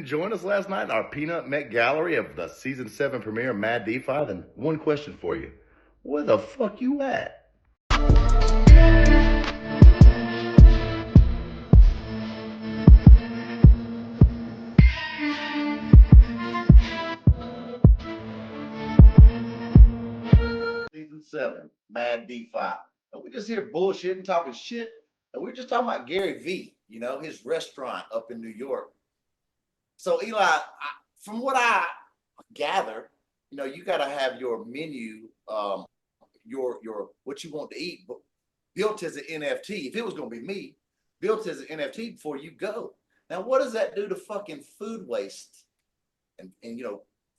join us last night in our Peanut Met Gallery of the Season 7 premiere of Mad DeFi, then one question for you. Where the fuck you at? Season 7, Mad DeFi. And we just here bullshitting, talking shit. And we're just talking about Gary V, his restaurant up in New York. So, Eli, from what I gather, you got to have your menu, your what you want to eat, built as an NFT. If it was going to be me, built as an NFT before you go. Now, what does that do to fucking food waste and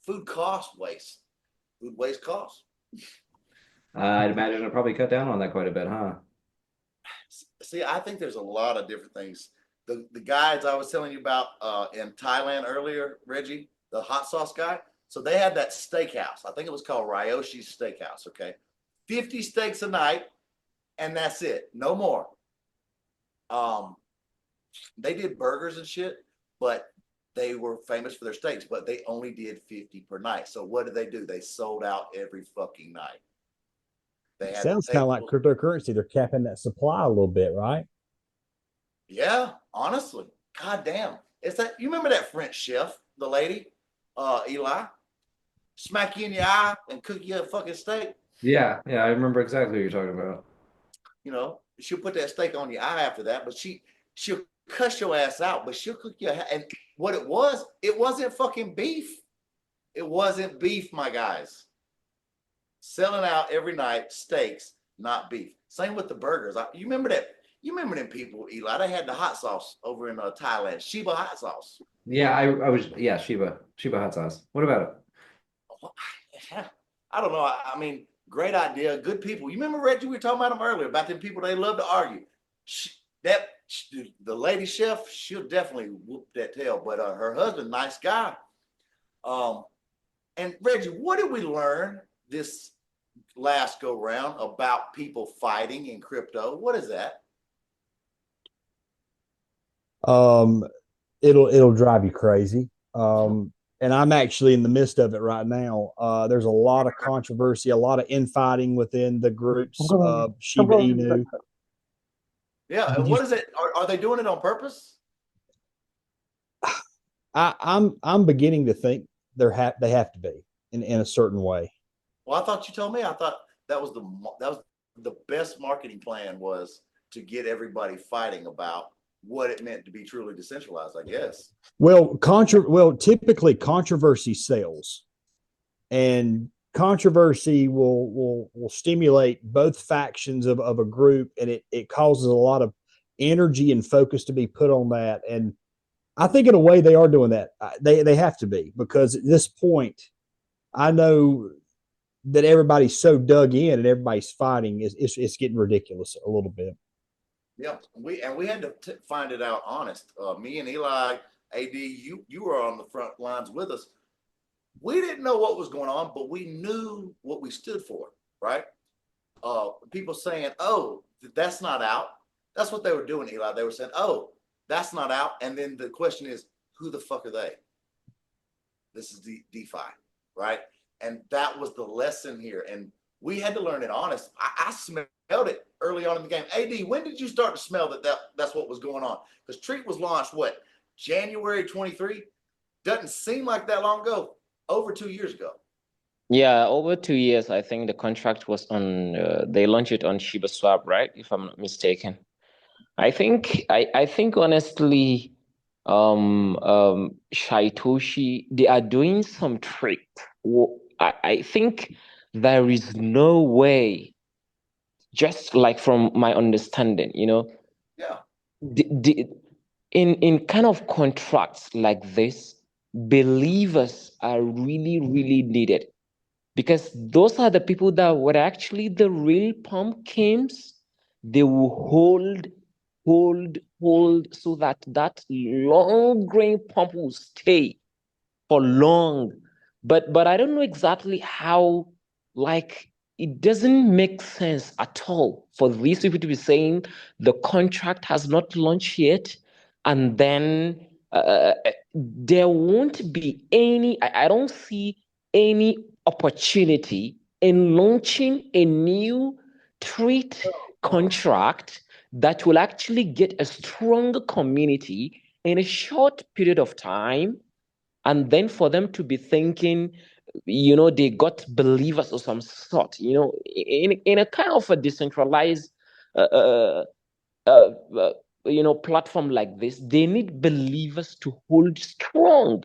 food cost waste? Food waste costs. I'd imagine it'll probably cut down on that quite a bit, huh? See, I think there's a lot of different things. The guys I was telling you about in Thailand earlier, Reggie, the hot sauce guy. So they had that steakhouse. I think it was called Ryoshi's Steakhouse. Okay, 50 steaks a night, and that's it. No more. They did burgers and shit, but they were famous for their steaks. But they only did 50 per night. So what did they do? They sold out every fucking night. It sounds kind of like cryptocurrency. They're capping that supply a little bit, right? Yeah, honestly. God damn. It's that you remember that French chef, the lady, Eli? Smack you in your eye and cook you a fucking steak. Yeah, I remember exactly what you're talking about. She'll put that steak on your eye after that, but she'll cuss your ass out, but she'll cook you. And what it wasn't fucking beef. It wasn't beef, my guys. Selling out every night, steaks, not beef. Same with the burgers. You remember that? You remember them people, Eli? They had the hot sauce over in Thailand, Sheba hot sauce. Yeah, Sheba hot sauce. What about it? I don't know. I mean, great idea, good people. You remember Reggie? We were talking about them earlier about them people. They love to argue. The lady chef, she'll definitely whoop that tail. But her husband, nice guy. And Reggie, what did we learn this last go round about people fighting in crypto? What is that? It'll drive you crazy. And I'm actually in the midst of it right now. There's a lot of controversy, a lot of infighting within the groups of Shiba Inu. Yeah, and what is it? Are they doing it on purpose? I'm beginning to think they have to be in a certain way. Well, I thought you told me. I thought that was the best marketing plan was to get everybody fighting about what it meant to be truly decentralized, I guess. Well, typically controversy sells, and controversy will stimulate both factions of a group, and it causes a lot of energy and focus to be put on that. And I think in a way they are doing that. They have to be, because at this point, I know that everybody's so dug in and everybody's fighting. It's getting ridiculous a little bit. Yeah, we had to find it out honest. Me and Eli, AD, you were on the front lines with us. We didn't know what was going on, but we knew what we stood for, right? People saying, "Oh, that's not out." That's what they were doing, Eli. They were saying, "Oh, that's not out," and then the question is, who the fuck are they? This is the DeFi, right? And that was the lesson here, and we had to learn it honest. I smelled it early on in the game. AD, when did you start to smell that's what was going on? Because Treat was launched, January 23? Doesn't seem like that long ago. Over 2 years ago. Yeah, over 2 years. I think the contract was on, they launched it on Shiba Swap, right? If I'm not mistaken. I think honestly, Shaitoshi, they are doing some trick. I think there is no way, just like from my understanding, Yeah. In kind of contracts like this, believers are really, really needed, because those are the people that were actually the real pumpkins. They will hold so that long grain pump will stay for long. But I don't know exactly how, it doesn't make sense at all for these people to be saying the contract has not launched yet, and then there won't be any, I don't see any opportunity in launching a new trade contract that will actually get a strong community in a short period of time, and then for them to be thinking, they got believers of some sort, in a kind of a decentralized uh, uh, uh, uh, platform like this. They need believers to hold strong,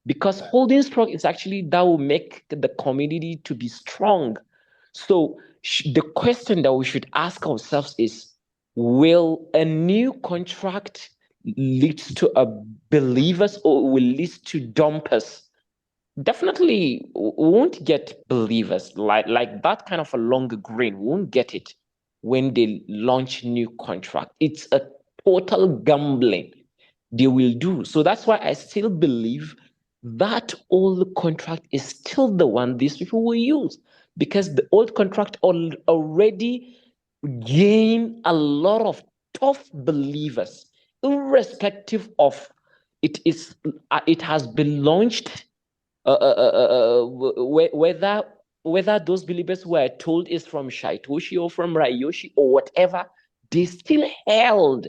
because holding strong is actually that will make the community to be strong. So the question that we should ask ourselves is, will a new contract lead to a believers, or will lead to dumpers? Definitely won't get believers like that kind of a long grain. Won't get it when they launch new contract. It's a total gambling they will do. So that's why I still believe that old contract is still the one these people will use, because the old contract already gain a lot of tough believers, irrespective of it has been launched, whether those believers were told is from Shaitoshi or from Ryoshi or whatever, they still held,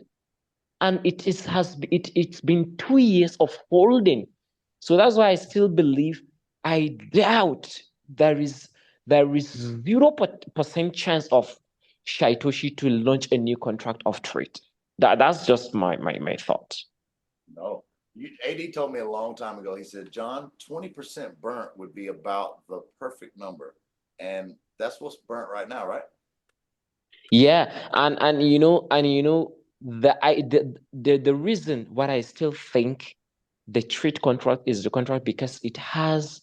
and it's been 2 years of holding. So that's why I still believe, I doubt there is 0% chance of Shaitoshi to launch a new contract of trade. That's just my thought. No. AD told me a long time ago, he said, John, 20% burnt would be about the perfect number. And that's what's burnt right now, right? Yeah, the reason why I still think the trade contract is the contract, because it has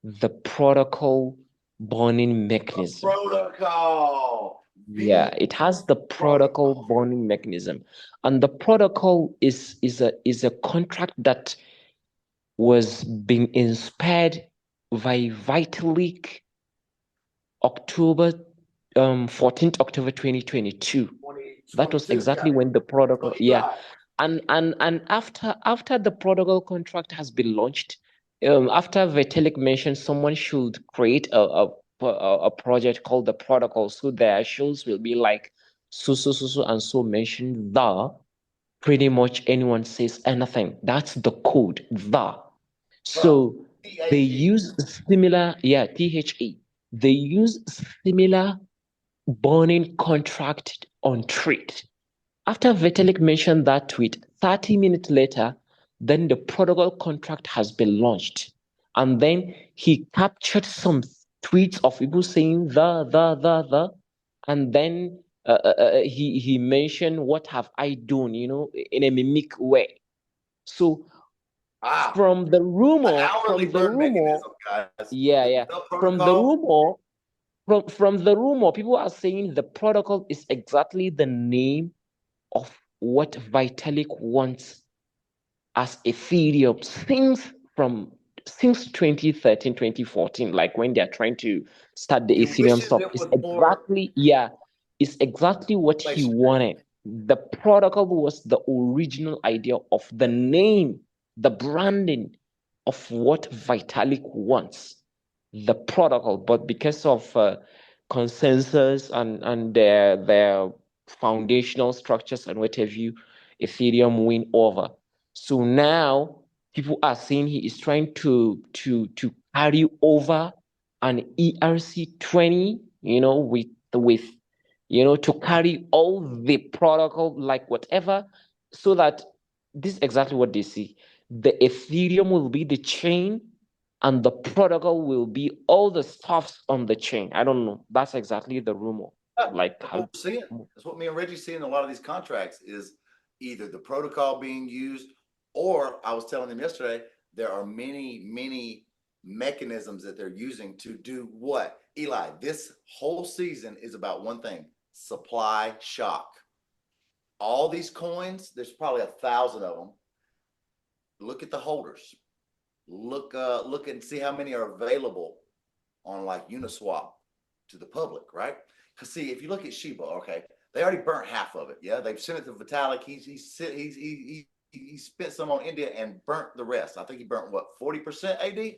the protocol burning mechanism. Protocol. Yeah, it has the protocol burning mechanism, and the protocol is a contract that was being inspired by Vitalik October 14th October 2022. That was 22, exactly yeah. when the protocol, So yeah. Eli, And after the protocol contract has been launched, after Vitalik mentioned someone should create a project called the protocol, so their shows will be like so and so mentioned the, pretty much anyone says anything. That's the code, the. So they THE. use similar, yeah, THE. They use similar burning contract on trade. After Vitalik mentioned that tweet, 30 minutes later, then the protocol contract has been launched. And then he captured some tweets of people saying the, and then he mentioned, what have I done, in a mimic way. So Ah, from the the rumor, hourly burn mechanism, guys. yeah, The from the protocol. rumor, from the rumor, people are saying the protocol is exactly the name of what Vitalik wants as Ethereum since 2013, 2014, like when they're trying to start the He Ethereum wishes stuff. it It's was more exactly, yeah, it's exactly what he inflationary. wanted. The protocol was the original idea of the name, the branding of what Vitalik wants, the protocol. But because of consensus and their foundational structures and what have you, Ethereum win over. So now people are saying he is trying to carry over an ERC20, with to carry all the protocol, like whatever, so that this is exactly what they see. The Ethereum will be the chain, and the protocol will be all the stuffs on the chain. I don't know. That's exactly the rumor. Yeah, Like that's what how. we're seeing. That's what me and Reggie see in a lot of these contracts is either the protocol being used, or I was telling them yesterday, there are many mechanisms that they're using to do what? Eli, this whole season is about one thing: supply shock. All these coins, there's probably 1,000 of them. Look at the holders. Look and see how many are available on like Uniswap to the public, right? Because see, if you look at Shiba, okay, they already burnt half of it. Yeah, they've sent it to Vitalik. He's he spent some on India and burnt the rest. I think he burnt what, 40% AD?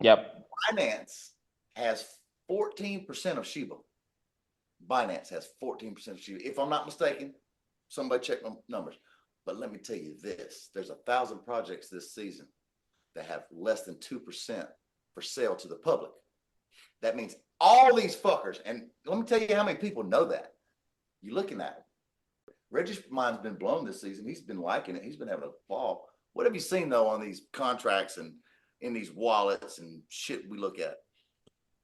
Yep. Binance has 14% of Shiba. Binance has 14% of Shiba. If I'm not mistaken, somebody check my numbers. But let me tell you this, there's 1,000 projects this season that have less than 2% for sale to the public. That means all these fuckers, and let me tell you how many people know that. You're looking at it. Reggie's mind's been blown this season. He's been liking it. He's been having a ball. What have you seen, though, on these contracts and in these wallets and shit we look at?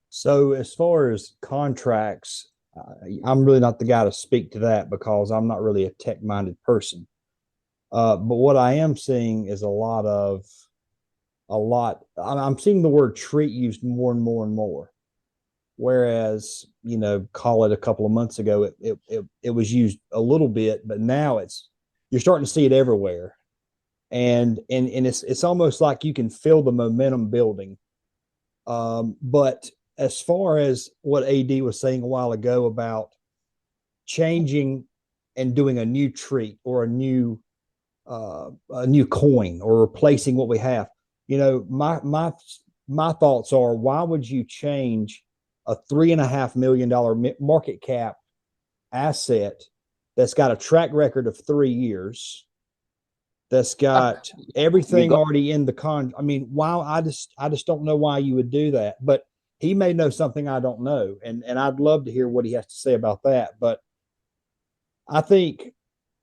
So as far as contracts, I'm really not the guy to speak to that because I'm not really a tech-minded person. But what I am seeing is I'm seeing the word treat used more and more and more. Whereas, call it a couple of months ago, it was used a little bit, but now you're starting to see it everywhere. And it's almost like you can feel the momentum building. But as far as what AD was saying a while ago about changing and doing a new treat or a new coin or replacing what we have, my thoughts are, why would you change a $3.5 million market cap asset that's got a track record of 3 years, that's got everything already in the con? I mean, why? I just don't know why you would do that. But he may know something I don't know, and I'd love to hear what he has to say about that. But I think,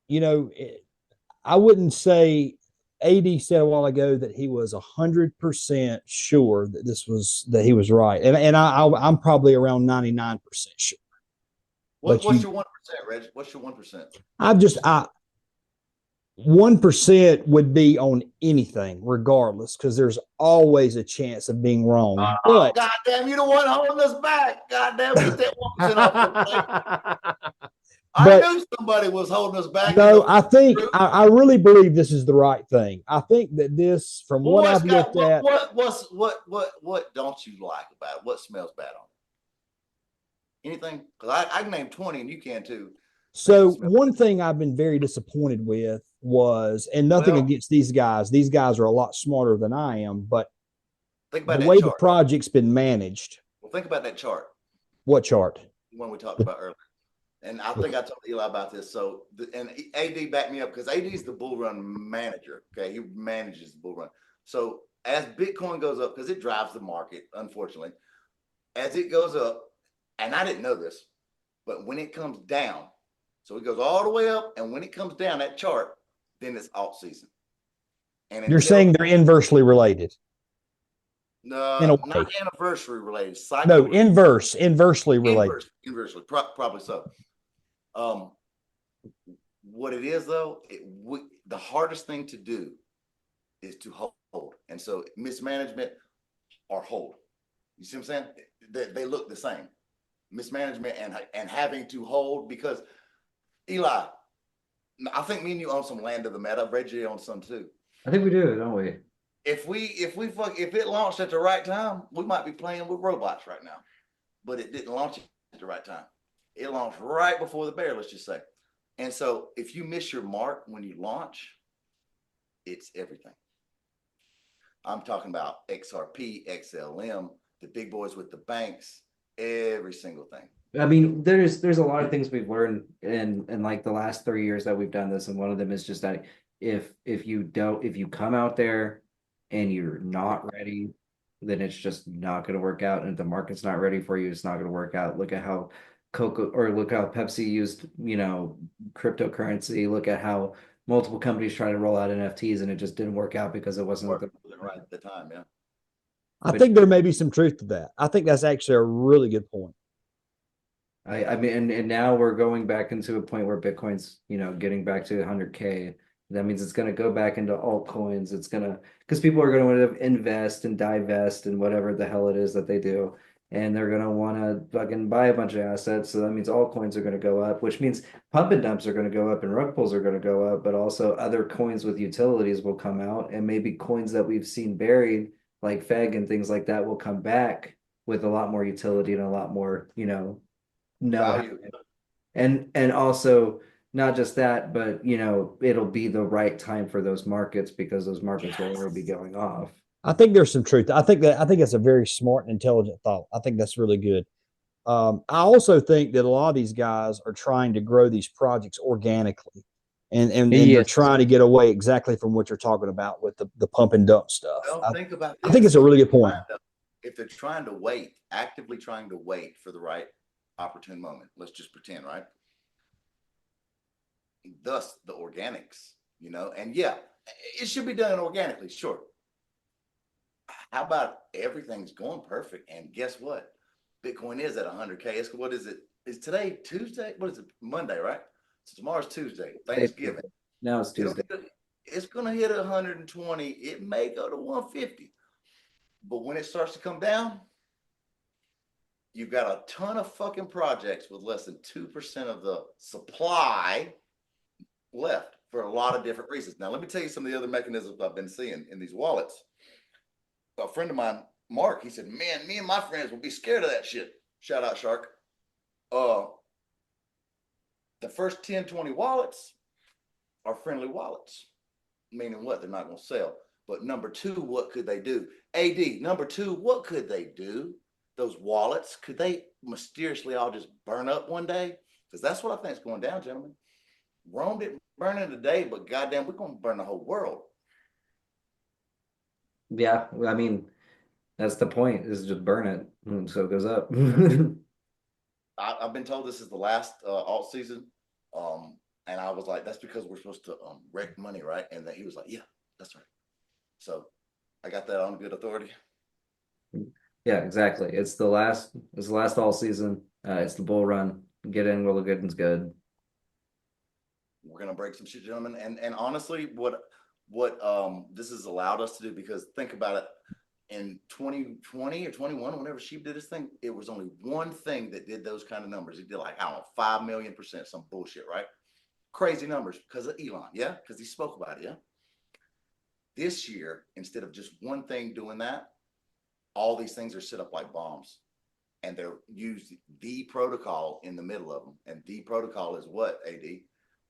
I wouldn't say. AD said a while ago that he was 100% sure that he was right, and I'm probably around 99% sure. What's your 1%, Reggie? What's your 1%? 1% would be on anything, regardless, because there's always a chance of being wrong. But goddamn, you the one holding us back. Goddamn, get that 1% off the plate. I knew somebody was holding us back. No, I really believe this is the right thing. I think that this, from what I've looked at, what don't you like about it? What smells bad on it? Anything? Because I can name 20, and you can too. So one thing I've been very disappointed with was, and nothing against these guys. These guys are a lot smarter than I am, but think about the way the project's been managed. Well, think about that chart. What chart? The one we talked about earlier. And I think I told Eli about this. So, and AD backed me up because AD is the bull run manager. Okay, he manages the bull run. So as Bitcoin goes up, because it drives the market, unfortunately, as it goes up, and I didn't know this, but when it comes down, so it goes all the way up, and when it comes down that chart, then it's alt season. And you're saying they're inversely related? No, not anniversary related. No, inversely related. Inversely, probably so. What it is though, the hardest thing to do is to hold, and so mismanagement or hold. You see what I'm saying? They look the same. Mismanagement and having to hold, because Eli, I think me and you own some land of the meta. Reggie owns some too. I think we do, don't we? If it launched at the right time, we might be playing with robots right now. But it didn't launch at the right time. It launched right before the bear, let's just say. And so if you miss your mark when you launch, it's everything. I'm talking about XRP, XLM, the big boys with the banks, every single thing. I mean, there's a lot of things we've learned in like the last 3 years that we've done this, and one of them is just that if you come out there and you're not ready, then it's just not going to work out. And if the market's not ready for you, it's not going to work out. Look at how look how Pepsi used, cryptocurrency. Look at how multiple companies tried to roll out NFTs and it just didn't work out because it wasn't right at the time. Yeah. I think there may be some truth to that. I think that's actually a really good point. I mean, and now we're going back into a point where Bitcoin's, getting back to 100K. That means it's going to go back into altcoins. It's going to, because people are going to invest and divest and whatever the hell it is that they do. And they're going to want to fucking buy a bunch of assets. So that means altcoins are going to go up, which means pump and dumps are going to go up and rug pulls are going to go up, but also other coins with utilities will come out, and maybe coins that we've seen buried, like FEG and things like that, will come back with a lot more utility and a lot more, value. And also not just that, but it'll be the right time for those markets because those markets will already be going off. I think there's some truth. I think that's a very smart and intelligent thought. I think that's really good. I also think that a lot of these guys are trying to grow these projects organically, and they're Yes. trying to get away exactly from what you're talking about with the pump and dump stuff. Well, think about I think this. it's a really good point. If they're trying to wait, actively trying to wait for the right opportune moment, let's just pretend, right? Thus the organics, and yeah, it should be done organically, sure. How about everything's going perfect? And guess what? Bitcoin is at 100K. What is it? Is today Tuesday? What is it? Monday, right? So tomorrow's Tuesday, Thanksgiving. Now it's Tuesday. It's going to hit 120. It may go to 150. But when it starts to come down, you've got a ton of fucking projects with less than 2% of the supply left for a lot of different reasons. Now, let me tell you some of the other mechanisms I've been seeing in these wallets. A friend of mine, Mark, he said, man, me and my friends will be scared of that shit. Shout out, Shark. The first 10, 20 wallets are friendly wallets. Meaning what? They're not going to sell. But number two, what could they do? AD, number two, what could they do? Those wallets, could they mysteriously all just burn up one day? Because that's what I think is going down, gentlemen. Rome didn't burn in a day, but goddamn, we're going to burn the whole world. Yeah, I mean, that's the point, is just burn it, and so it goes up. I've been told this is the last alt season. And I was like, that's because we're supposed to wreck money, right? And then he was like, yeah, that's right. So I got that on good authority. Yeah, exactly. It's the last all season. It's the bull run. Get in while the good's good. We're gonna break some shit, gentlemen. And honestly, what this has allowed us to do, because think about it, in 2020 or 21, whenever Sheep did this thing, it was only one thing that did those kind of numbers. He did like, I don't know, 5 million%, some bullshit, right? Crazy numbers because of Elon, yeah, because he spoke about it, yeah. This year, instead of just one thing doing that, all these things are set up like bombs, and they're used the protocol in the middle of them. And the protocol is what, AD?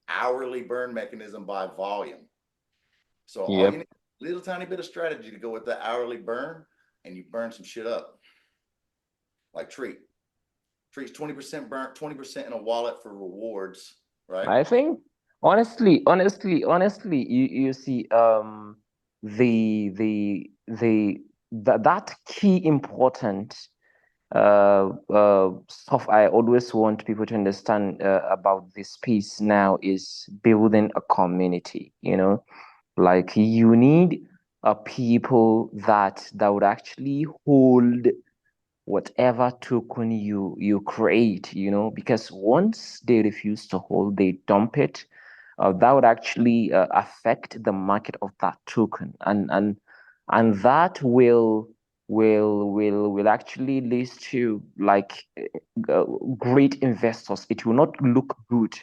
Hourly burn mechanism by volume. So all you need is a little tiny bit of strategy to go with the hourly burn, and you burn some shit up. Like Treat's 20% burnt, 20% in a wallet for rewards, right? I think honestly, you see, that key important stuff I always want people to understand about this piece now is building a community. Like you need people that would actually hold whatever token you create, because once they refuse to hold, they dump it. That would actually affect the market of that token, and that will actually lead to like great investors. It will not look good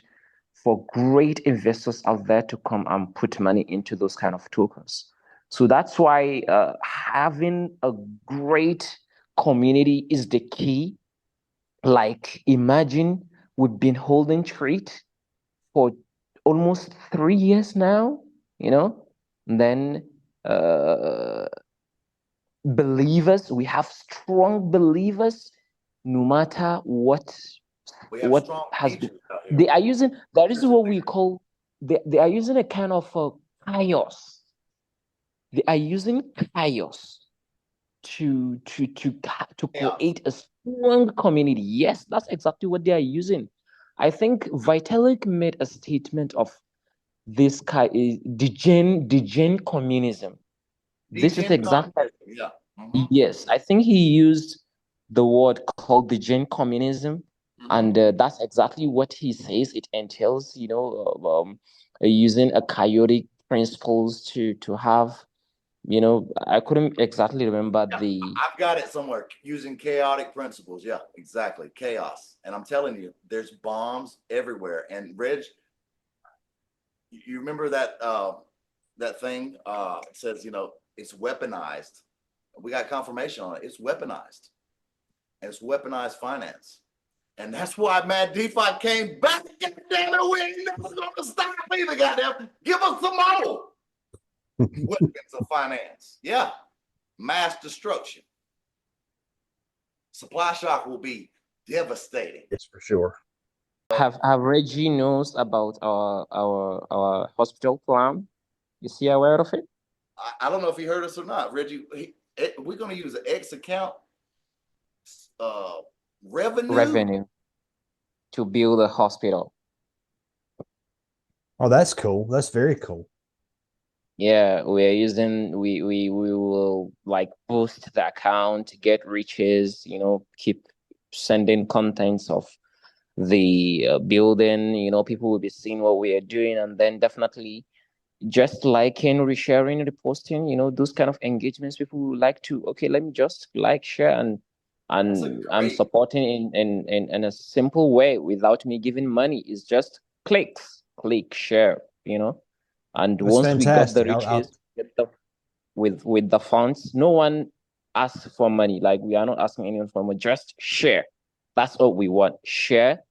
for great investors out there to come and put money into those kind of tokens. So that's why having a great community is the key. Like, imagine we've been holding Treat for almost 3 years now, and then believers, we have strong believers, no matter what We have strong has been. teachers out here. They are using, that is what we call, they are using a kind of chaos. They are using chaos to create a strong community. Yes, that's exactly what they are using. I think Vitalik made a statement of this kind is degen communism. This is exactly, yeah. yes. I think he used the word called degen communism, and that's exactly what he says. It entails, using a chaotic principles to have. I couldn't exactly remember the. I've got it somewhere. Using chaotic principles. Yeah, exactly. Chaos. And I'm telling you, there's bombs everywhere. And Reg, you remember that thing? It says, it's weaponized. We got confirmation on it. It's weaponized. And it's weaponized finance. And that's why Mad DeFi came back. God damn it, we ain't never gonna stop either, goddamn. Give us some more weapons of finance. Yeah. Mass destruction. Supply shock will be devastating. Yes, for sure. Have Reggie knows about our hospital plan? Is he aware of it? I don't know if he heard us or not. Reggie, we're gonna use an X account revenue To build a hospital. Oh, that's cool. That's very cool. Yeah, we will like boost the account, get riches, keep sending contents of the building, people will be seeing what we are doing, and then definitely just liking, resharing, reposting, those kind of engagements. People will like to, okay, let me just like, share, and I'm supporting in a simple way without me giving money. It's just clicks, click, share, and That's once we got the fantastic. riches with the funds, no one asks for money. Like, we are not asking anyone for money, just share. That's all we want. Share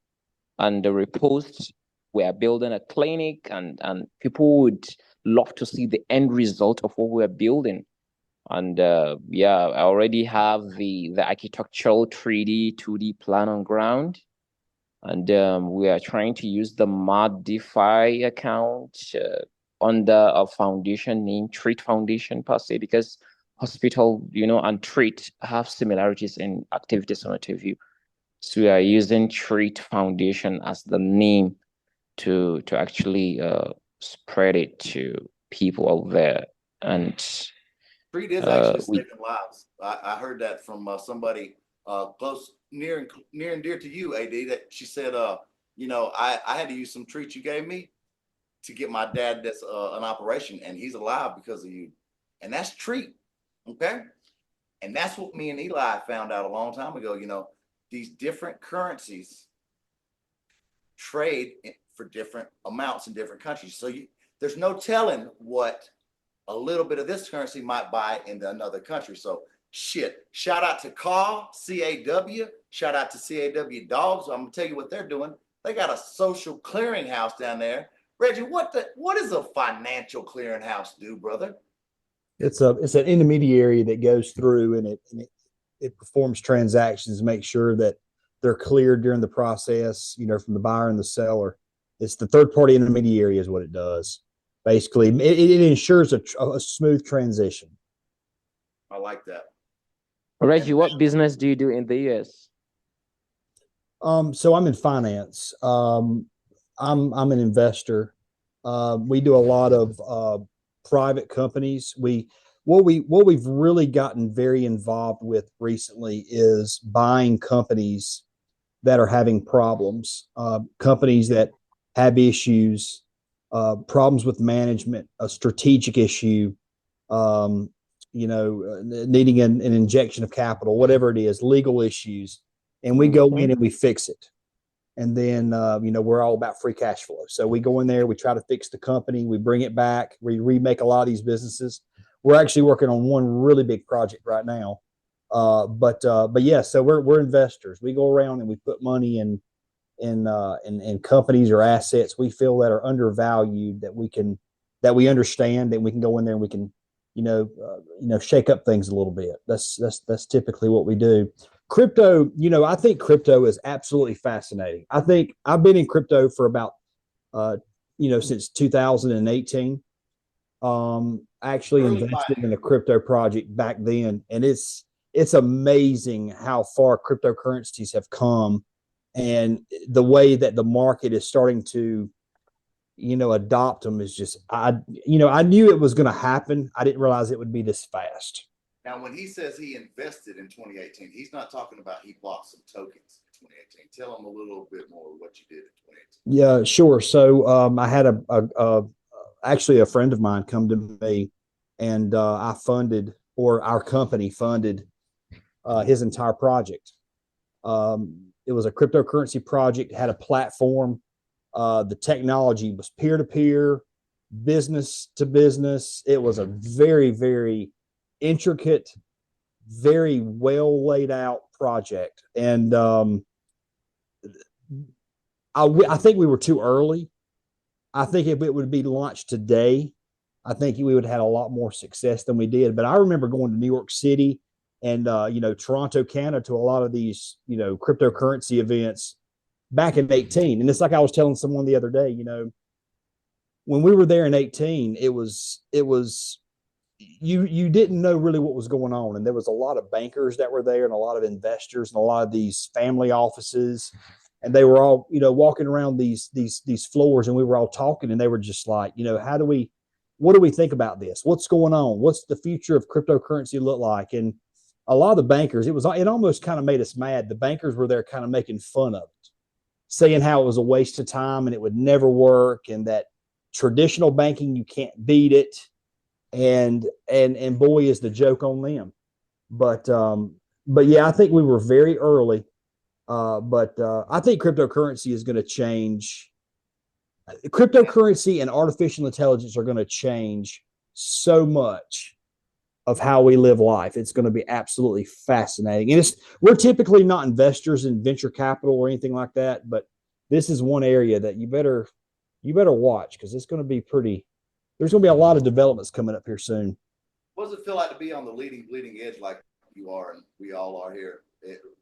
and the repost. We are building a clinic, and people would love to see the end result of what we're building. And I already have the architectural 3D, 2D plan on ground. And we are trying to use the Mad DeFi account under a foundation named Treat Foundation per se, because hospital, and Treat have similarities in activities on view. So we are using Treat Foundation as the name to actually spread it to people out there. And Treat is actually saving lives. I heard that from somebody close, near and dear to you, AD, that she said, I had to use some treats you gave me to get my dad that's an operation, and he's alive because of you. And that's Treat, okay? And that's what me and Eli found out a long time ago. These different currencies trade for different amounts in different countries. So there's no telling what a little bit of this currency might buy in another country. So shit, shout out to CAW, CAW, shout out to CAW Dogs. I'm gonna tell you what they're doing. They got a social clearinghouse down there. Reggie, what does a financial clearinghouse do, brother? It's an intermediary that goes through and it performs transactions, make sure that they're cleared during the process, from the buyer and the seller. It's the third party intermediary is what it does. Basically, it ensures a smooth transition. I like that. Reggie, what business do you do in the US? So I'm in finance. I'm an investor. We do a lot of private companies. What we've really gotten very involved with recently is buying companies that are having problems, companies that have issues, problems with management, a strategic issue, needing an injection of capital, whatever it is, legal issues, and we go in and we fix it. And then, we're all about free cash flow. So we go in there, we try to fix the company, we bring it back, we remake a lot of these businesses. We're actually working on one really big project right now. But yeah, so we're investors. We go around and we put money in companies or assets we feel that are undervalued, that we understand, that we can go in there and we can, shake up things a little bit. That's typically what we do. Crypto, I think crypto is absolutely fascinating. I think I've been in crypto for about, since 2018. Actually invested in a crypto project back then, and it's amazing how far cryptocurrencies have come, and the way that the market is starting to, adopt them is just, I knew it was going to happen. I didn't realize it would be this fast. Now, when he says he invested in 2018, he's not talking about he bought some tokens in 2018. Tell him a little bit more what you did in 2018. Yeah, sure. So I had actually a friend of mine come to me, and I funded, or our company funded, his entire project. It was a cryptocurrency project, had a platform. The technology was peer-to-peer, business to business. It was a very, very intricate, very well laid out project. And I think we were too early. I think if it would be launched today, I think we would have had a lot more success than we did. But I remember going to New York City and Toronto, Canada, to a lot of these cryptocurrency events back in 18. And it's like I was telling someone the other day, when we were there in 18, it was you didn't know really what was going on, and there was a lot of bankers that were there and a lot of investors and a lot of these family offices, and they were all walking around these floors, and we were all talking, and they were just like, what do we think about this, what's going on, what's the future of cryptocurrency look like? And a lot of the bankers, it almost kind of made us mad. The bankers were there kind of making fun of it, saying how it was a waste of time and it would never work, and that traditional banking, you can't beat it, and boy, is the joke on them. But yeah, I think we were very early. But I think cryptocurrency is going to change. Cryptocurrency and artificial intelligence are going to change so much of how we live life. It's going to be absolutely fascinating. And we're typically not investors in venture capital or anything like that, but this is one area that you better watch, because it's going to be pretty. There's going to be a lot of developments coming up here soon. What does it feel like to be on the bleeding edge like you are and we all are here,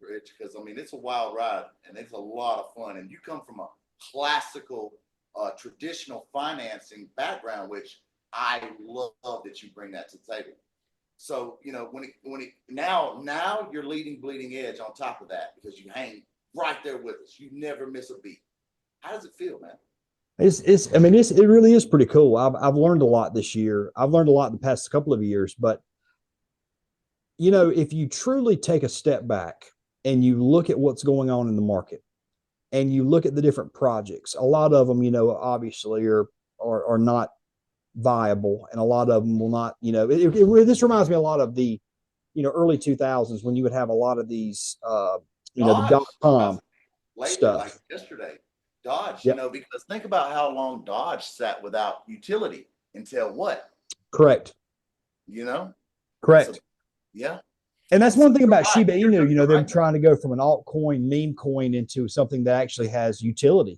Rich? Because I mean, it's a wild ride and it's a lot of fun. And you come from a classical, traditional financing background, which I love that you bring that to the table. So now you're leading bleeding edge on top of that, because you hang right there with us. You never miss a beat. How does it feel, man? It really is pretty cool. I've learned a lot this year. I've learned a lot in the past couple of years, but if you truly take a step back and you look at what's going on in the market and you look at the different projects, a lot of them, obviously are not viable, and a lot of them will not, this reminds me a lot of the, early 2000s, when you would have a lot of these, the .com stuff. Like yesterday. Dodge, yep. Because think about how long Dodge sat without utility until what? Correct. Correct. So, yeah. And that's one thing about Shiba Inu, them trying to go from an altcoin, meme coin, into something that actually has utility.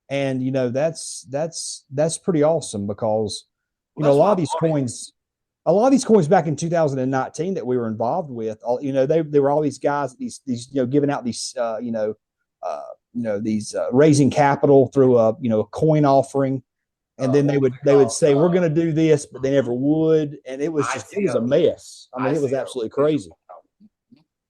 And, that's pretty awesome, because, a lot of these coins back in 2019 that we were involved with, they were all these guys, these giving out these, these raising capital through a coin offering, and then they would say, we're going to do this, but they never would, and it was a mess. I mean, it was absolutely crazy.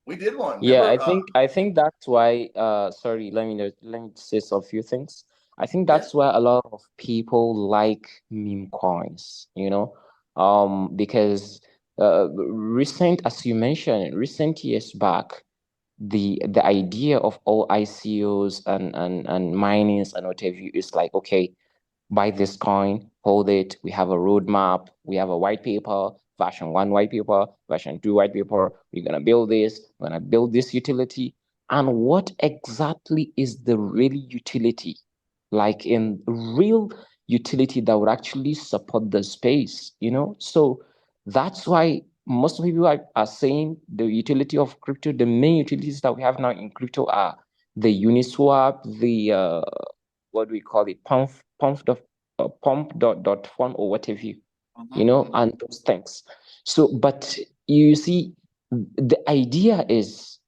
We did one. Yeah, I think that's why. Sorry, let me say a few things. I think that's why a lot of people like meme coins. Because as you mentioned, recent years back, the idea of all ICOs and minings and whatever is like, okay, buy this coin, hold it. We have a roadmap. We have a white paper, version 1 white paper, version 2 white paper. We're going to build this. We're going to build this utility. And what exactly is the real utility? Like in real utility that would actually support the space, So that's why most people are saying the utility of crypto, the main utilities that we have now in crypto are the Uniswap, the what do we call it, pump fund or whatever, and those things. So, but you see, the idea is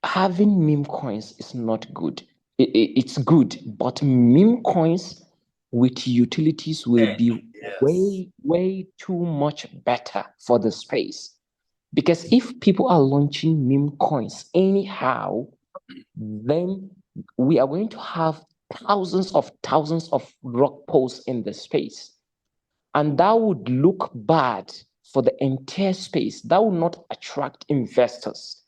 having meme coins is not good. It's good, but meme coins with utilities will be way too much better for the space. Because if people are launching meme coins anyhow, then we are going to have thousands of rock posts in the space. And that would look bad for the entire space. That would not attract investors,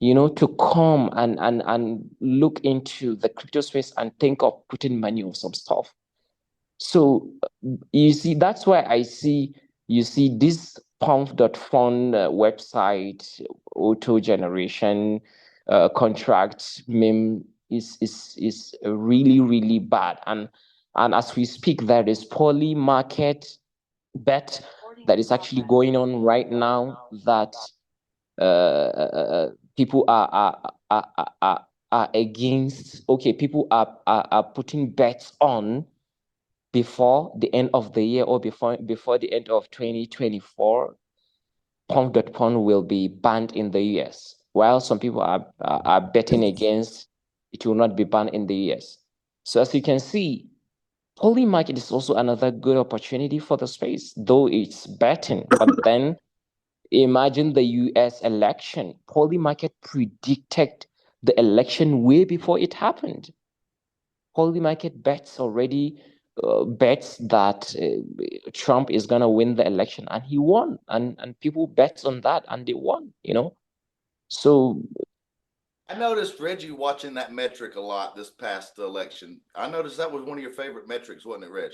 to come and look into the crypto space and think of putting money on some stuff. So you see, that's why you see this pump.fund website, auto generation, contract meme is really, really bad. And as we speak, there is poly market bet that is actually going on right now that people are are against, okay, people are putting bets on before the end of the year or before the end of 2024, pump.pump will be banned in the US, while some people are betting against it will not be banned in the US. So as you can see, Poly market is also another good opportunity for the space, though it's betting. But then imagine the US election. Poly market predicted the election way before it happened. Poly market bets already bets that Trump is gonna win the election, and he won, and people bet on that, and they won. So I noticed Reggie watching that metric a lot this past election. I noticed that was one of your favorite metrics, wasn't it, Reg?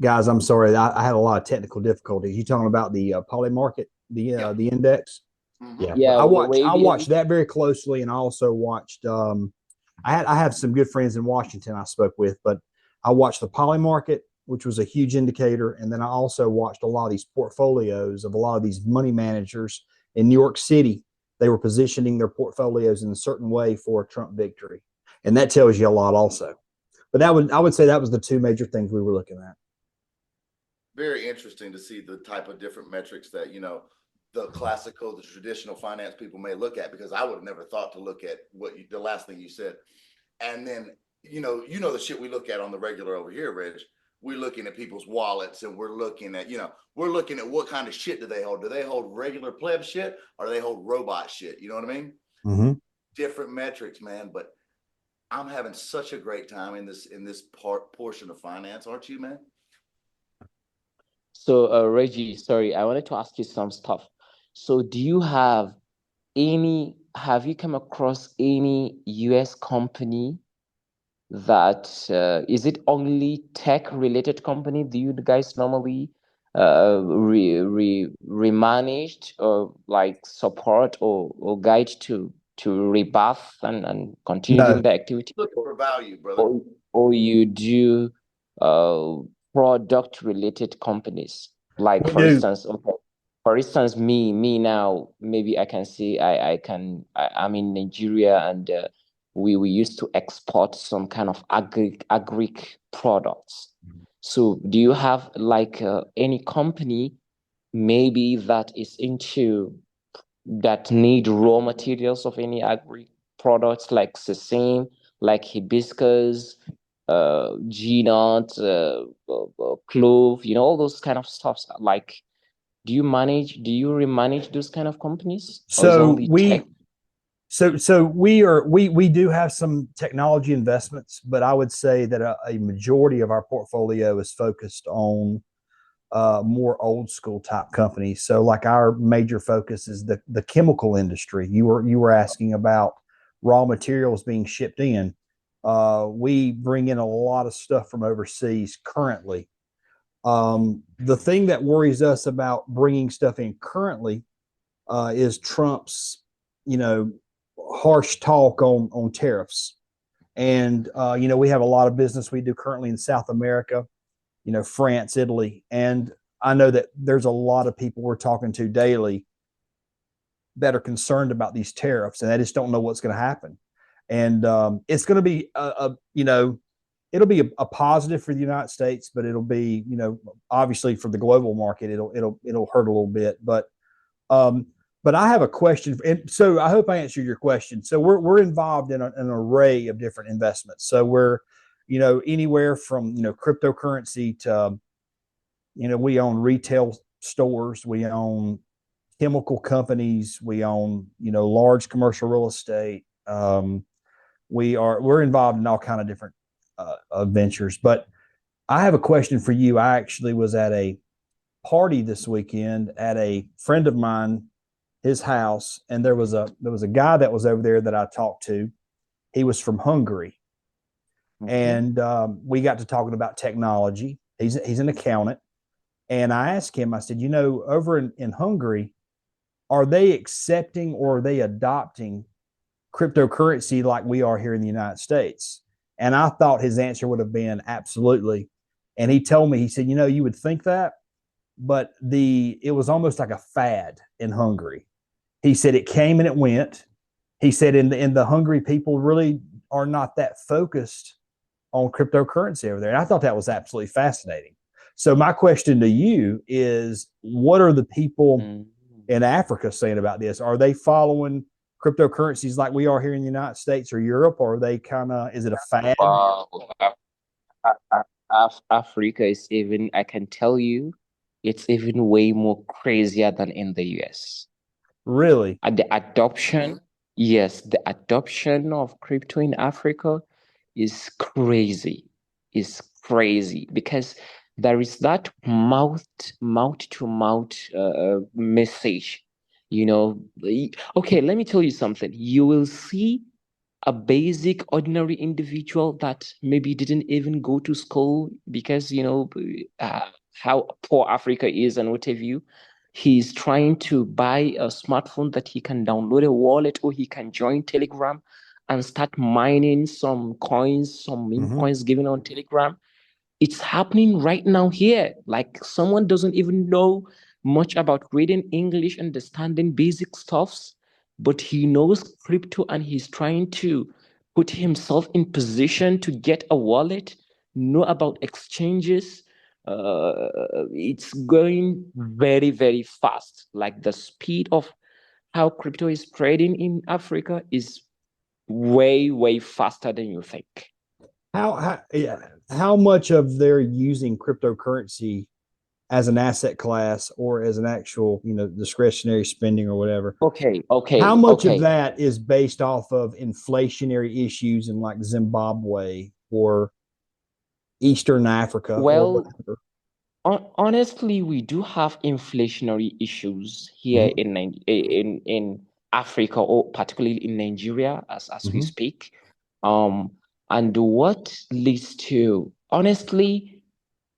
Guys, I'm sorry. I had a lot of technical difficulties. You talking about the poly market, the index? Mm-hmm. Yeah. yeah, I watched that very closely, and I also watched. I have some good friends in Washington I spoke with, but I watched the poly market, which was a huge indicator, and then I also watched a lot of these portfolios of a lot of these money managers in New York City. They were positioning their portfolios in a certain way for a Trump victory, and that tells you a lot, also. But I would say that was the two major things we were looking at. Very interesting to see the type of different metrics that the classical, the traditional finance people may look at, because I would have never thought to look at the last thing you said. And then the shit we look at on the regular over here, Reg. We're looking at people's wallets, and we're looking at what kind of shit do they hold. Do they hold regular pleb shit, or do they hold robot shit? You know what I mean? Mm-hmm. Different metrics, man. But I'm having such a great time in this portion of finance, aren't you, man? So, Reggie, sorry, I wanted to ask you some stuff. So, have you come across any US company that is it only tech related company? Do you guys normally remanaged or like support or guide to rebuff and continue doing No, the activity? Looking for value, brother. Or you do product related companies, like we for do. instance, okay, for instance, me now, maybe I can say I'm in Nigeria, and we used to export some kind of agric products. So do you have like any company maybe that is into that need raw materials of any agri products, like sesame, like hibiscus, gnut, clove, all those kind of stuffs? Like, do you remanage those kind of companies, or is So only tech? we do have some technology investments, but I would say that a majority of our portfolio is focused on more old school type companies. So like our major focus is the chemical industry. You were asking about raw materials being shipped in. We bring in a lot of stuff from overseas currently. The thing that worries us about bringing stuff in currently is Trump's, harsh talk on tariffs. And we have a lot of business we do currently in South America, France, Italy. And I know that there's a lot of people we're talking to daily that are concerned about these tariffs, and they just don't know what's going to happen. And it's going to be it'll be a positive for the United States, but it'll be, obviously for the global market, it'll hurt a little bit. But I have a question, and so I hope I answered your question. So we're involved in an array of different investments. So we're, anywhere from cryptocurrency to, we own retail stores, we own chemical companies, we own large commercial real estate. We're involved in all kind of different ventures. But I have a question for you. I actually was at a party this weekend at a friend of mine, his house, and there was a guy that was over there that I talked to. He was from Hungary, and we got to talking about technology. He's an accountant, and I asked him. I said, over in Hungary, are they accepting or are they adopting cryptocurrency like we are here in the United States? And I thought his answer would have been absolutely. And he told me, he said, you would think that, but it was almost like a fad in Hungary. He said it came and it went. he said in the hungry people really are not that focused on cryptocurrency over there. And I thought that was absolutely fascinating. So my question to you is, what are the people in Africa saying about this? Are they following cryptocurrencies like we are here in the United States or Europe, or are they kind of, is it a fad? Africa is even, I can tell you, it's even way more crazier than in the US. Really? The adoption, yes, the adoption of crypto in Africa is crazy. Is crazy because there is that mouth to mouth message. Okay, let me tell you something. You will see a basic ordinary individual that maybe didn't even go to school because how poor Africa is and what have you. He's trying to buy a smartphone that he can download a wallet, or he can join Telegram and start mining some coins, some meme coins given on Telegram. It's happening right now here. Like, someone doesn't even know much about reading English, understanding basic stuffs, but he knows crypto and he's trying to put himself in position to get a wallet, know about exchanges. It's going very, very fast. Like, the speed of how crypto is trading in Africa is way, way faster than you think. How much of they're using cryptocurrency as an asset class or as an actual, discretionary spending or whatever? Okay. How much of that is based off of inflationary issues in like Zimbabwe or Eastern Africa or Well, whatever? honestly, we do have inflationary issues here in Africa, or particularly in Nigeria, as we speak. And what leads to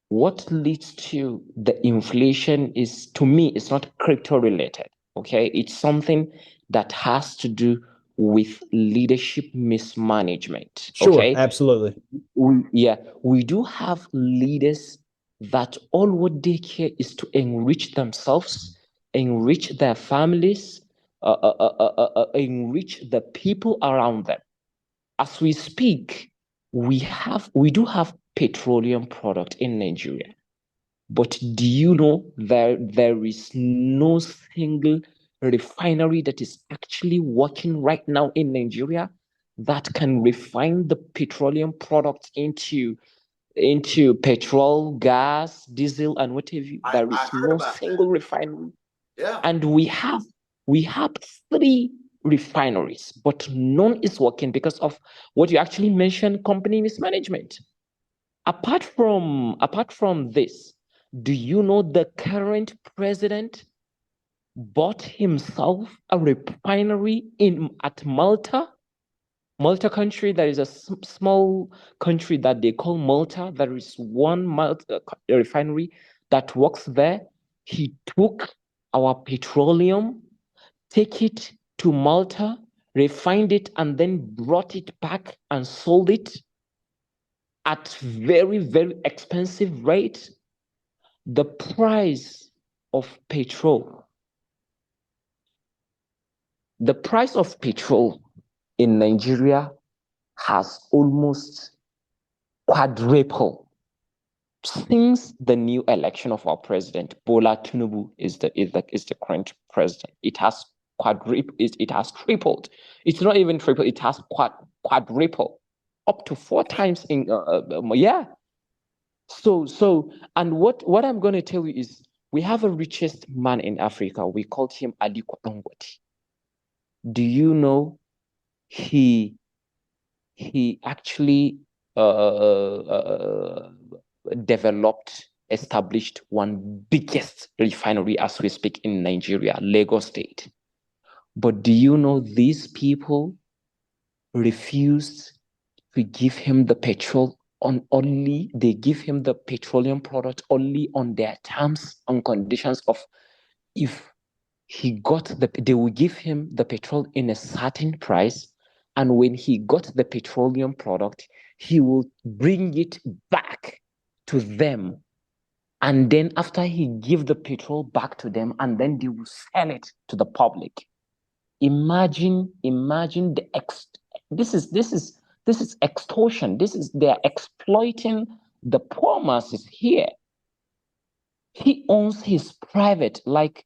the inflation is, to me, it's not crypto related. Okay, it's something that has to do with leadership mismanagement. Sure, Okay, absolutely. We do have leaders that all what they care is to enrich themselves, enrich their families, enrich the people around them. As we speak, we do have petroleum product in Nigeria. But do you know there is no single refinery that is actually working right now in Nigeria that can refine the petroleum products into petrol, gas, diesel, and whatever. There is no single refinery. Yeah. And we have 3 refineries, but none is working because of what you actually mentioned, company mismanagement. Apart from this, do you know the current president bought himself a refinery at Malta? Malta country, there is a small country that they call Malta. There is one Malta refinery that works there. He took our petroleum, take it to Malta, refined it, and then brought it back and sold it at very, very expensive rate. The price of petrol in Nigeria has almost quadrupled since the new election of our president. Bola Tinubu is the current president. It has tripled. It's not even tripled. It has quadrupled, up to 4 times in yeah. So, and what I'm going to tell you is, we have a richest man in Africa. We called him Aliko Dangote. Do you know he actually established one biggest refinery as we speak in Nigeria, Lagos State. But do you know these people refused to give him the petrol they give him the petroleum product only on their terms and conditions of, if they will give him the petrol in a certain price, and when he got the petroleum product, he will bring it back to them, and then after he give the petrol back to them, and then they will sell it to the public. Imagine this is extortion. They're exploiting the poor masses here. He owns his private, like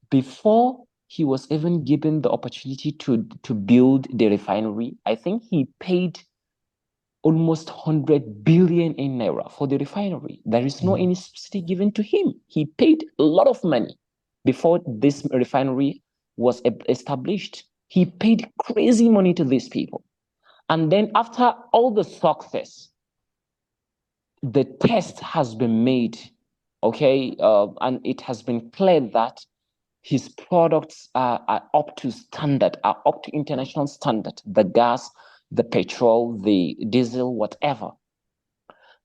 before he was even given the opportunity to build the refinery. I think he paid almost 100 billion in naira for the refinery. There is no any subsidy given to him. He paid a lot of money before this refinery was established. He paid crazy money to these people. And then after all the success, the test has been made, okay, and it has been clear that his products are up to standard, are up to international standard, the gas, the petrol, the diesel, whatever.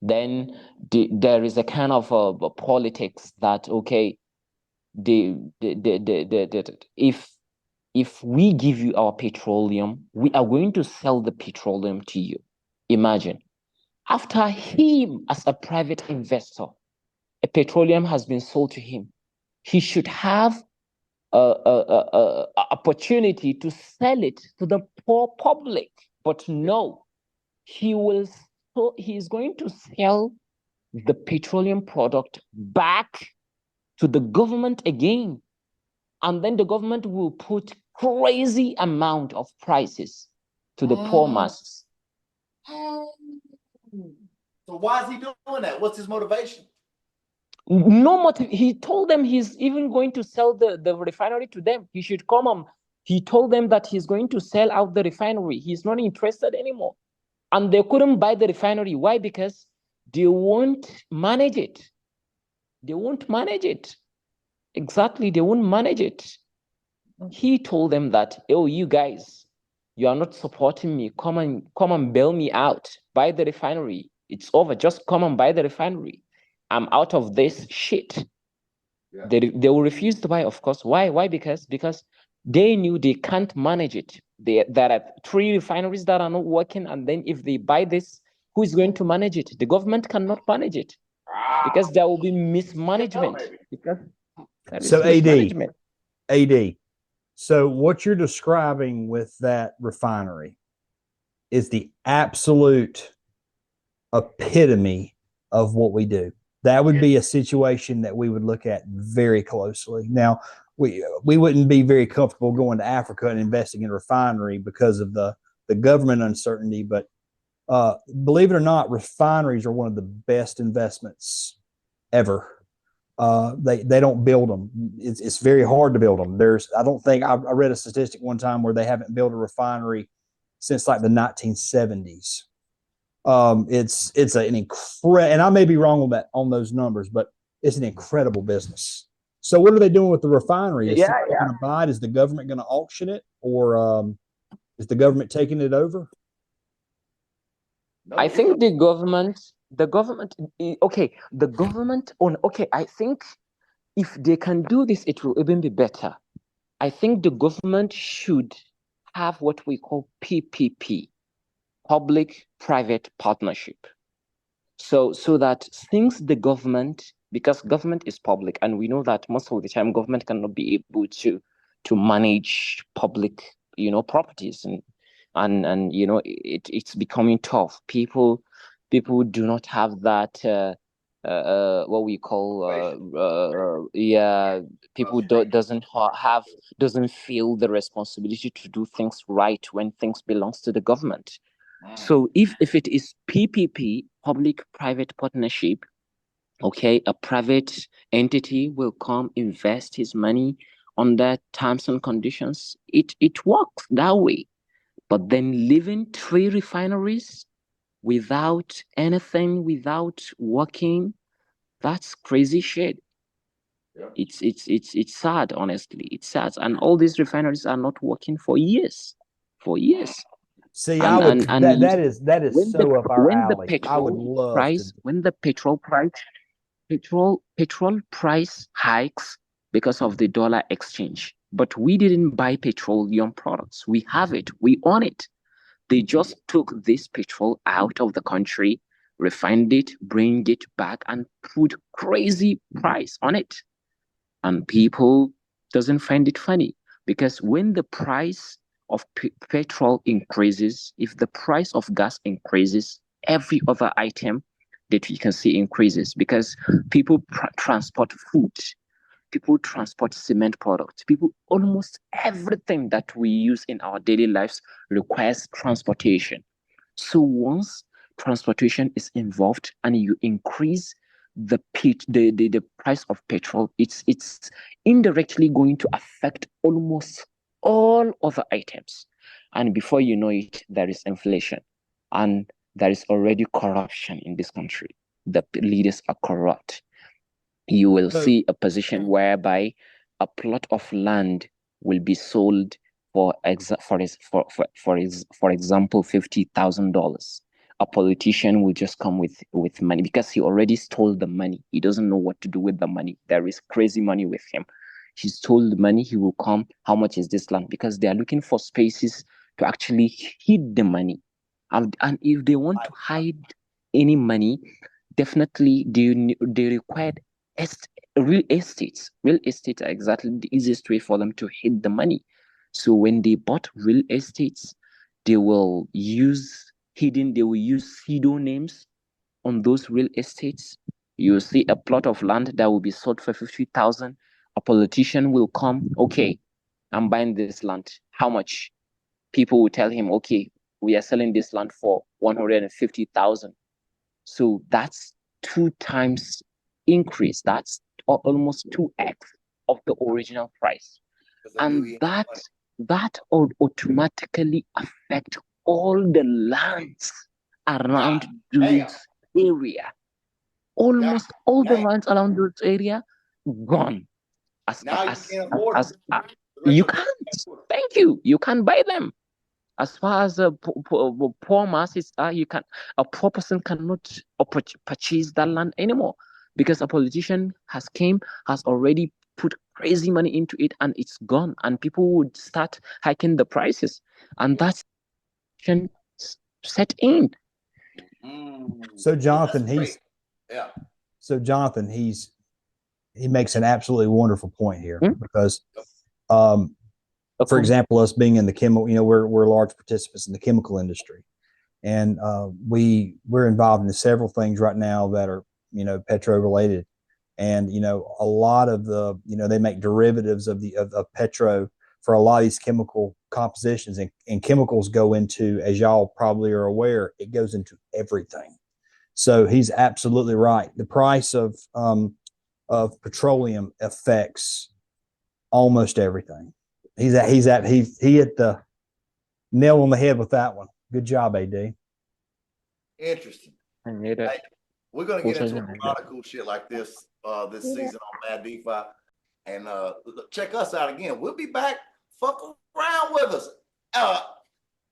Then there is a kind of a politics that, okay, if we give you our petroleum, we are going to sell the petroleum to you. Imagine, after him as a private investor, a petroleum has been sold to him. He should have a opportunity to sell it to the poor public. But no, he's going to sell the petroleum product back to the government again. And then the government will put crazy amount of prices to the poor masses. So why is he doing that? What's his motivation? No motive. He told them he's even going to sell the refinery to them. He should come on. He told them that he's going to sell out the refinery. He's not interested anymore. And they couldn't buy the refinery. Why? Because they won't manage it. They won't manage it. Exactly, they won't manage it. He told them that, oh, you guys, you are not supporting me. Come and bail me out. Buy the refinery. It's over. Just come and buy the refinery. I'm out of this shit. Yeah. They will refuse to buy, of course. Why? Because they knew they can't manage it. There are 3 refineries that are not working, and then if they buy this, who is going to manage it? The government cannot manage it because there will be mismanagement. Because so AD. So what you're describing with that refinery is the absolute epitome of what we do. That would be a situation that we would look at very closely. Now, we wouldn't be very comfortable going to Africa and investing in a refinery because of the government uncertainty. But believe it or not, refineries are one of the best investments ever. They don't build them. It's very hard to build them. I read a statistic one time where they haven't built a refinery since like the 1970s. It's an incredible, and I may be wrong on those numbers, but it's an incredible business. So what are they doing with the refinery? Is somebody going to buy it? Is the government going to auction it, or is the government taking it over? I think the government, okay, I think if they can do this, it will even be better. I think the government should have what we call PPP, public-private partnership. So that since the government, because government is public, and we know that most of the time government cannot be able to manage public, properties, and it's becoming tough. People do not have that what we call people doesn't feel the responsibility to do things right when things belongs to the government. So if it is PPP, public-private partnership, okay, a private entity will come invest his money on that terms and conditions. It works that way. But then leaving 3 refineries without anything, without working, that's crazy shit. Yeah. It's sad, honestly. It's sad. And all these refineries are not working for years. See, that is so up our alley. I would love when the petrol price hikes because of the dollar exchange. But we didn't buy petroleum products. We have it. We own it. They just took this petrol out of the country, refined it, bring it back, and put crazy price on it. And people doesn't find it funny. because when the price of petrol increases, if the price of gas increases, every other item that you can see increases, because people transport food, people transport cement products, people, almost everything that we use in our daily lives requires transportation. So once transportation is involved and you increase the price of petrol, it's indirectly going to affect almost all other items. And before you know it, there is inflation. And there is already corruption in this country. The leaders are corrupt. You will see a position whereby a plot of land will be sold for example $50,000. A politician will just come with money because he already stole the money. He doesn't know what to do with the money. There is crazy money with him. He stole the money. He will come. How much is this land? Because they are looking for spaces to actually hide the money. And if they want to hide any money, definitely they require real estates. Real estates are exactly the easiest way for them to hid the money. So when they bought real estates, they will use pseudonames on those real estates. You see a plot of land that will be sold for 50,000. A politician will come, okay, I'm buying this land. How much? People will tell him, okay, we are selling this land for 150,000. So that's 2 times increase. That's almost 2x of the original price. And that automatically affect all the lands around those area. Almost all the lands around those area gone. You can't. Thank you. You can't buy them. As far as the poor masses are, a poor person cannot purchase that land anymore, because a politician has already put crazy money into it, and it's gone, and people would start hiking the prices, and that's set in. So Jonathan, he makes an absolutely wonderful point here, because for example, us being in the chemical, we're large participants in the chemical industry, and we're involved in several things right now that are petro related, and a lot of the they make derivatives of petro for a lot of these chemical compositions, and chemicals go into, as y'all probably are aware, it goes into everything. So he's absolutely right. The price of petroleum affects almost everything. He hit the nail on the head with that one. Good job, AD. Interesting. Hey, we're gonna get into a lot of cool shit like this this season on Mad DeFi, and check us out again. We'll be back. Fuck around with us.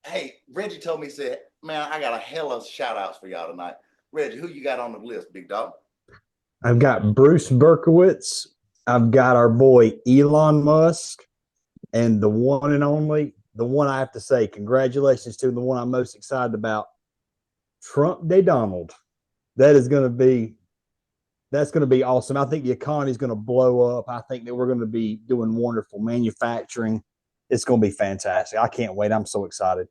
Hey, Reggie told me, said, man, I got a hell of shout outs for y'all tonight. Reggie, who you got on the list, big dog? I've got Bruce Berkowitz. I've got our boy Elon Musk. And the one and only, the one I have to say, congratulations to, the one I'm most excited about, Trump Day Donald. That's going to be awesome. I think the economy is going to blow up. I think that we're going to be doing wonderful manufacturing. It's going to be fantastic. I can't wait. I'm so excited.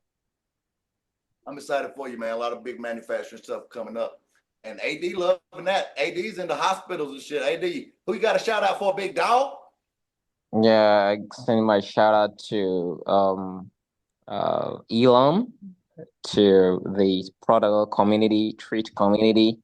I'm excited for you, man. A lot of big manufacturing stuff coming up. And AD loving that. AD's in the hospitals and shit. AD, who you got a shout out for, big dog? Yeah, sending my shout out to Elon, to the product community, treat community,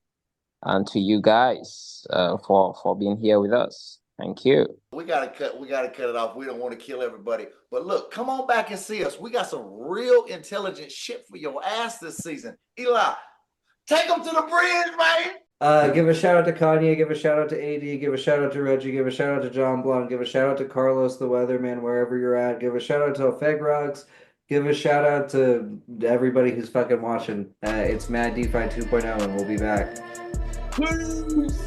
and to you guys for being here with us. Thank you. We gotta cut it off. We don't want to kill everybody. But look, come on back and see us. We got some real intelligent shit for your ass this season. Eli, take them to the bridge, man. Give a shout out to Kanye, give a shout out to AD, give a shout out to Reggie, give a shout out to John Blunt, give a shout out to Carlos the Weatherman, wherever you're at, give a shout out to Fegrox, give a shout out to everybody who's fucking watching. It's Mad DeFi 2.0, and we'll be back. Peace.